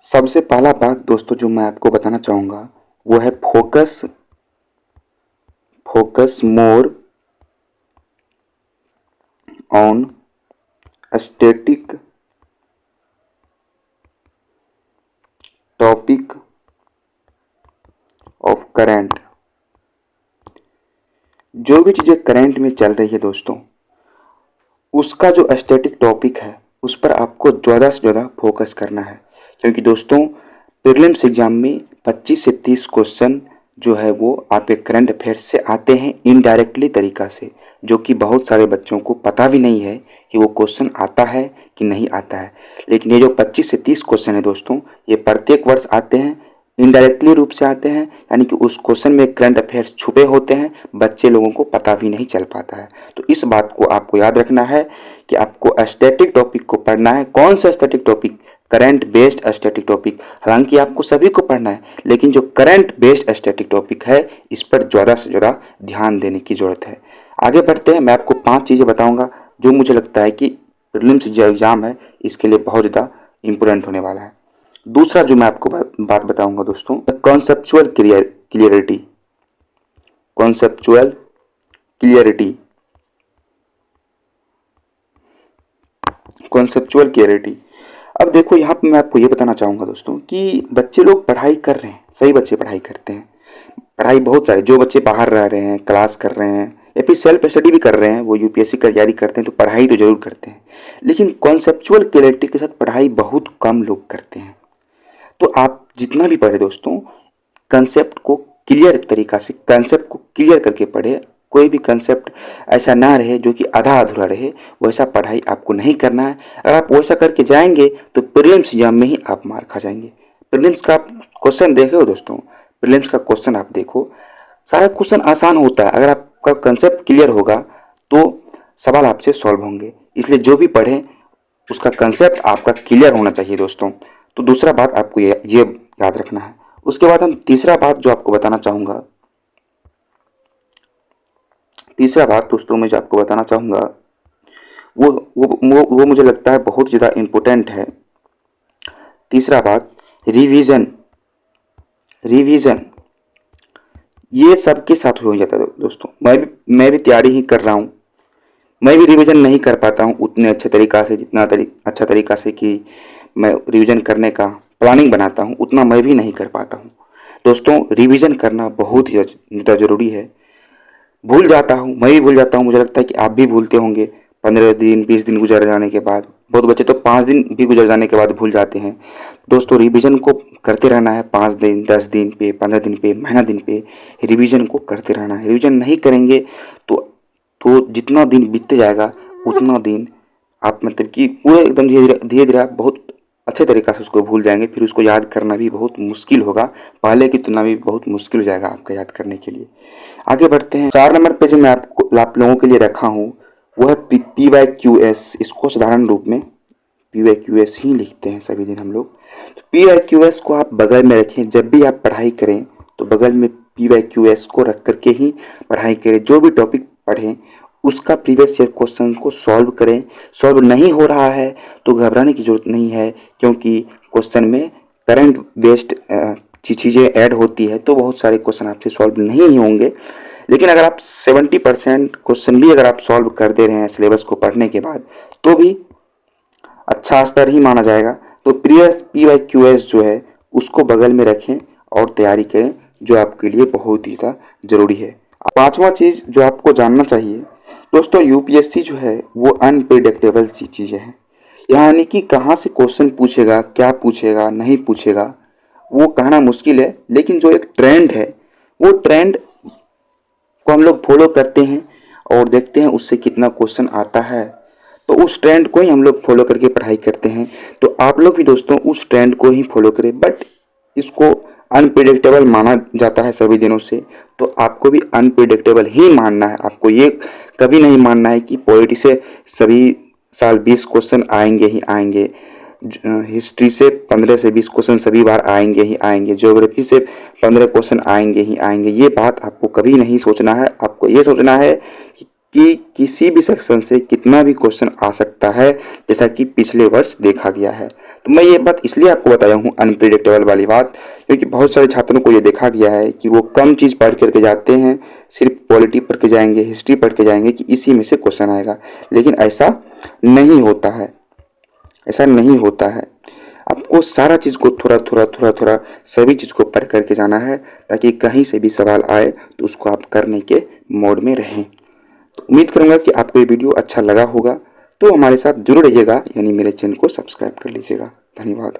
सबसे पहला बात दोस्तों जो मैं आपको बताना चाहूँगा वो है focus focus more on static topic of current. जो भी चीज़ें करंट में चल रही है दोस्तों, उसका जो स्टैटिक टॉपिक है उस पर आपको ज़्यादा से ज़्यादा फोकस करना है, क्योंकि दोस्तों प्रीलिम्स एग्जाम में 25 से 30 क्वेश्चन जो है वो आपके करंट अफेयर्स से आते हैं इनडायरेक्टली तरीका से, जो कि बहुत सारे बच्चों को पता भी नहीं है कि वो क्वेश्चन आता है कि नहीं आता है। लेकिन ये जो 25 से 30 क्वेश्चन है दोस्तों, ये प्रत्येक वर्ष आते हैं, इनडायरेक्टली रूप से आते हैं, यानी कि उस क्वेश्चन में करंट अफेयर्स छुपे होते हैं, बच्चे लोगों को पता भी नहीं चल पाता है। तो इस बात को आपको याद रखना है कि आपको स्टैटिक टॉपिक को पढ़ना है। कौन सा static topic? Current based static topic. हालांकि आपको सभी को पढ़ना है, लेकिन जो करंट बेस्ड स्टैटिक टॉपिक है इस पर ज़्यादा से ज़्यादा ध्यान देने की ज़रूरत है। आगे बढ़ते हैं, मैं आपको 5 चीज़ें बताऊंगा जो मुझे लगता है कि प्रीलिम्स जो एग्ज़ाम है इसके लिए बहुत ज़्यादा इम्पोर्टेंट होने वाला है। दूसरा जो मैं आपको बात बताऊंगा दोस्तों, conceptual clarity. Conceptual clarity conceptual clarity. अब देखो यहाँ पे मैं आपको ये बताना चाहूँगा दोस्तों कि बच्चे लोग पढ़ाई कर रहे हैं, सही बच्चे पढ़ाई करते हैं, पढ़ाई बहुत सारे जो बच्चे बाहर रह रहे हैं, क्लास कर रहे हैं या फिर सेल्फ स्टडी भी कर रहे हैं, वो यूपीएससी की तैयारी करते हैं तो पढ़ाई तो जरूर करते हैं, लेकिन कॉन्सेप्चुअल क्लियरिटी के साथ पढ़ाई बहुत कम लोग करते हैं। तो आप जितना भी पढ़े दोस्तों, कंसेप्ट को क्लियर तरीका से, कंसेप्ट को क्लियर करके पढ़े। कोई भी कंसेप्ट ऐसा ना रहे जो कि आधा अधूरा रहे, वैसा पढ़ाई आपको नहीं करना है। अगर आप वैसा करके जाएंगे तो प्रीलिम्स एग्जाम में ही आप मार खा जाएंगे। प्रीलिम्स का क्वेश्चन देखो दोस्तों, प्रीलिम्स का क्वेश्चन आप देखो, सारा क्वेश्चन आसान होता है। अगर आपका कंसेप्ट क्लियर होगा तो सवाल आपसे सॉल्व होंगे। इसलिए जो भी पढ़ें उसका कंसेप्ट आपका क्लियर होना चाहिए दोस्तों। तो दूसरा बात आपको ये याद रखना है। उसके बाद हम तीसरा बात जो आपको बताना चाहूँगा, तीसरा बात दोस्तों मैं जो आपको बताना चाहूँगा वो मुझे लगता है बहुत ज़्यादा इम्पोर्टेंट है। तीसरा बात, रिवीजन। रिवीजन ये सबके साथ हो जाता है दोस्तों। मैं भी तैयारी ही कर रहा हूँ, मैं भी रिवीजन नहीं कर पाता हूँ उतने अच्छे तरीक़ा से, जितना अच्छा तरीक़ा से कि मैं रिवीजन करने का प्लानिंग बनाता हूँ उतना मैं भी नहीं कर पाता हूँ दोस्तों। रिवीजन करना बहुत ही ज़्यादा ज़रूरी है। भूल जाता हूँ, मैं भी भूल जाता हूँ, मुझे लगता है कि आप भी भूलते होंगे। 15 दिन 20 दिन गुजर जाने के बाद, बहुत बच्चे तो 5 दिन भी गुजर जाने के बाद भूल जाते हैं। दोस्तों रिवीजन को करते रहना है, 5 दिन 10 दिन पे, 15 दिन पे, महीना दिन पे रिवीजन को करते रहना है। रिवीजन नहीं करेंगे तो जितना दिन बीतते जाएगा उतना दिन आप मतलब कि पूरे एकदम धीरे धीरे आप बहुत अच्छे तरीक़ा से उसको भूल जाएंगे। फिर उसको याद करना भी बहुत मुश्किल होगा, पहले की तुलना में बहुत मुश्किल हो जाएगा आपका याद करने के लिए। आगे बढ़ते हैं। 4 नंबर पे जो मैं आप लोगों के लिए रखा हूँ वो है PYQS। इसको साधारण रूप में PYQS ही लिखते हैं सभी दिन हम लोग। तो PYQS को आप बगल में रखें, जब भी आप पढ़ाई करें तो बगल में PYQS को रख करके ही पढ़ाई करें। जो भी टॉपिक पढ़ें उसका प्रीवियस ईयर क्वेश्चन को सॉल्व करें। सॉल्व नहीं हो रहा है तो घबराने की ज़रूरत नहीं है, क्योंकि क्वेश्चन में करंट बेस्ड चीज़ें ऐड होती है तो बहुत सारे क्वेश्चन आपसे सॉल्व नहीं ही होंगे। लेकिन अगर आप 70% क्वेश्चन भी अगर आप सॉल्व कर दे रहे हैं सिलेबस को पढ़ने के बाद तो भी अच्छा स्तर ही माना जाएगा। तो प्रीवियस PYQS जो है उसको बगल में रखें और तैयारी करें, जो आपके लिए बहुत ही ज़रूरी है। 5वां चीज़ जो आपको जानना चाहिए दोस्तों, यूपीएससी जो है वो अनप्रिडिक्टेबल सी चीज़ें हैं, यानी कि कहाँ से क्वेश्चन पूछेगा, क्या पूछेगा, नहीं पूछेगा वो कहना मुश्किल है। लेकिन जो एक ट्रेंड है वो ट्रेंड को हम लोग फॉलो करते हैं और देखते हैं उससे कितना क्वेश्चन आता है, तो उस ट्रेंड को ही हम लोग फॉलो करके पढ़ाई करते हैं। तो आप लोग भी दोस्तों उस ट्रेंड को ही फॉलो करें, बट इसको अनप्रिडिक्टेबल माना जाता है सभी दिनों से, तो आपको भी अनप्रिडिक्टेबल ही मानना है। आपको ये कभी नहीं मानना है कि पॉलिटी से सभी साल 20 क्वेश्चन आएंगे ही आएंगे, हिस्ट्री से 15 से 20 क्वेश्चन सभी बार आएंगे ही आएंगे, ज्योग्राफी से 15 क्वेश्चन आएंगे ही आएंगे। ये बात आपको कभी नहीं सोचना है। आपको ये सोचना है कि किसी भी सेक्शन से कितना भी क्वेश्चन आ सकता है, जैसा कि पिछले वर्ष देखा गया है। तो मैं ये बात इसलिए आपको बताया हूँ अनप्रिडिक्टेबल वाली बात, क्योंकि बहुत सारे छात्रों को ये देखा गया है कि वो कम चीज़ पढ़ करके जाते हैं, सिर्फ पॉलिटी पढ़ के जाएंगे, हिस्ट्री पढ़ के जाएंगे कि इसी में से क्वेश्चन आएगा, लेकिन ऐसा नहीं होता है, ऐसा नहीं होता है। आपको सारा चीज़ को थोड़ा थोड़ा थोड़ा थोड़ा सभी चीज़ को पढ़ करके जाना है, ताकि कहीं से भी सवाल आए तो उसको आप करने के मोड में रहें। तो उम्मीद करूँगा कि आपको ये वीडियो अच्छा लगा होगा, तो हमारे साथ जुड़े रहिएगा, यानी मेरे चैनल को सब्सक्राइब कर लीजिएगा। धन्यवाद।